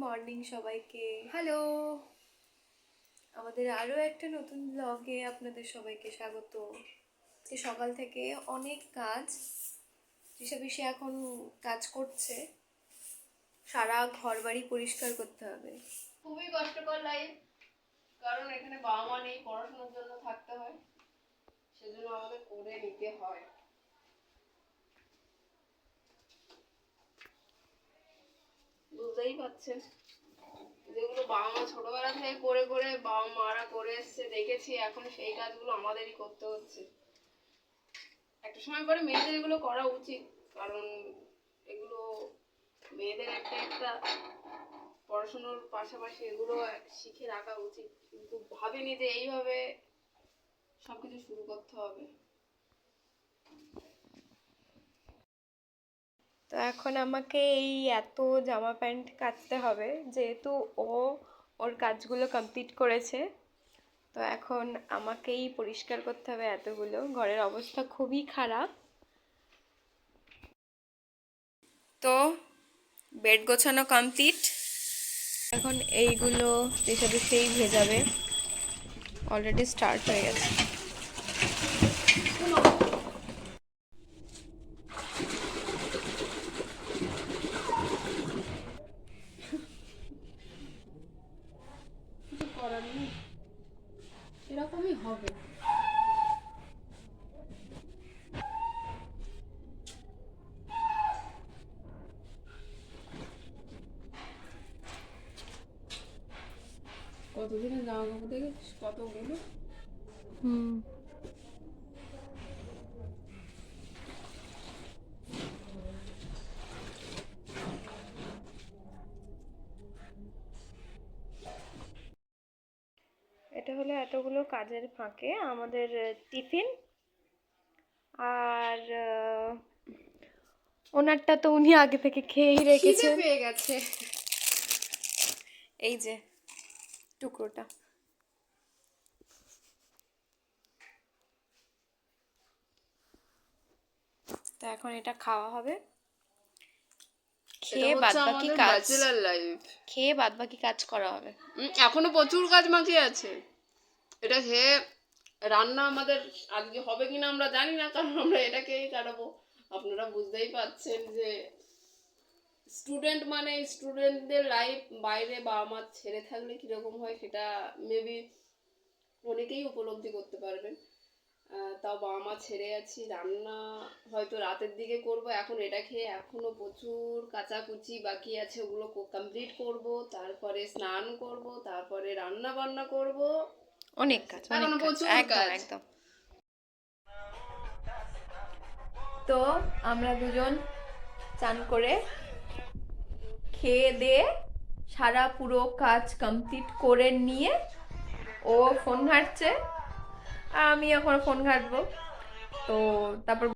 Morning সবাইকে। Hello, আমাদের আরও একটা নতুন ব্লগে আপনাদের সবাইকে স্বাগত। সকাল থেকে অনেক কাজ, সে এখন কাজ করছে। সারা ঘর বাড়ি পরিষ্কার করতে হবে। খুবই কষ্টকর লাইফ, কারণ এখানে বাবা মা নেই, পড়াশোনার জন্য থাকতে হয়, সেজন্য আমাদের করে নিতে হয়। বুঝতেই পারছেন, যেগুলো বাবা মা ছোটবেলা থেকে করে করে বাবা মারা করে এসছে দেখেছি, এখন সেই কাজগুলো আমাদেরই করতে হচ্ছে। একটা সময় পরে মেয়েদের এগুলো করা উচিত, কারণ এগুলো মেয়েদের একটা একটা পড়াশোনার পাশাপাশি এগুলো শিখে রাখা উচিত, কিন্তু ভাবিনি যে এইভাবে সবকিছু শুরু করতে হবে। তো এখন আমাকে এই এত জামা প্যান্ট কাচতে হবে, যেহেতু ওর কাজগুলো কমপ্লিট করেছে, তো এখন আমাকেই পরিষ্কার করতে হবে এতগুলো। ঘরের অবস্থা খুবই খারাপ। তো বেড গোছানো কমপ্লিট, এখন এইগুলো সেই ভেজাবে, অলরেডি স্টার্ট হয়ে গেছে। করার নেই, এরকমই হবে। কতদিনের জামা কাপড় দেখেছিস, কতগুলো। এটা হলো এতগুলো কাজের ফাঁকে আমাদের টিফিন। আর ওনারটা তো উনি আগে থেকে খেয়েই রেখেছেন। পেয়ে গেছে, এই যে টুকরোটা। তো এখন এটা খাওয়া হবে, খেয়ে বাদবাকি কাজ, খেয়ে বাদবাকি কাজ করা হবে। এখনো প্রচুর কাজ বাকি আছে। এটা খেয়ে রান্না আমাদের আজকে হবে কিনা আমরা জানি না, কারণ আমরা এটাকেই কাটাবো। আপনারা বুঝতেই পারছেন যে স্টুডেন্ট মানে স্টুডেন্টদের লাইফ বাইরে বাবা মা ছেড়ে থাকলে কীরকম হয়, সেটা মেবি অনেকেই উপলব্ধি করতে পারবেন। তাও বাবা মা ছেড়ে আছি, রান্না হয়তো রাতের দিকে করব। এখন এটা খেয়ে এখনো প্রচুর কাচাকুচি বাকি আছে, ওগুলো কমপ্লিট করব, তারপরে স্নান করব, তারপরে রান্না বান্না করব, অনেক কাজ, এখনো প্রচুর কাজ একদম। তো আমরা দুজন চান করে খেয়ে দিয়ে সারা পুরো কাজ কমপ্লিট করে নিয়ে ও ফোন ঘাঁটছে, আর আমি এখন ফোন ঘাঁটবো। তো তারপর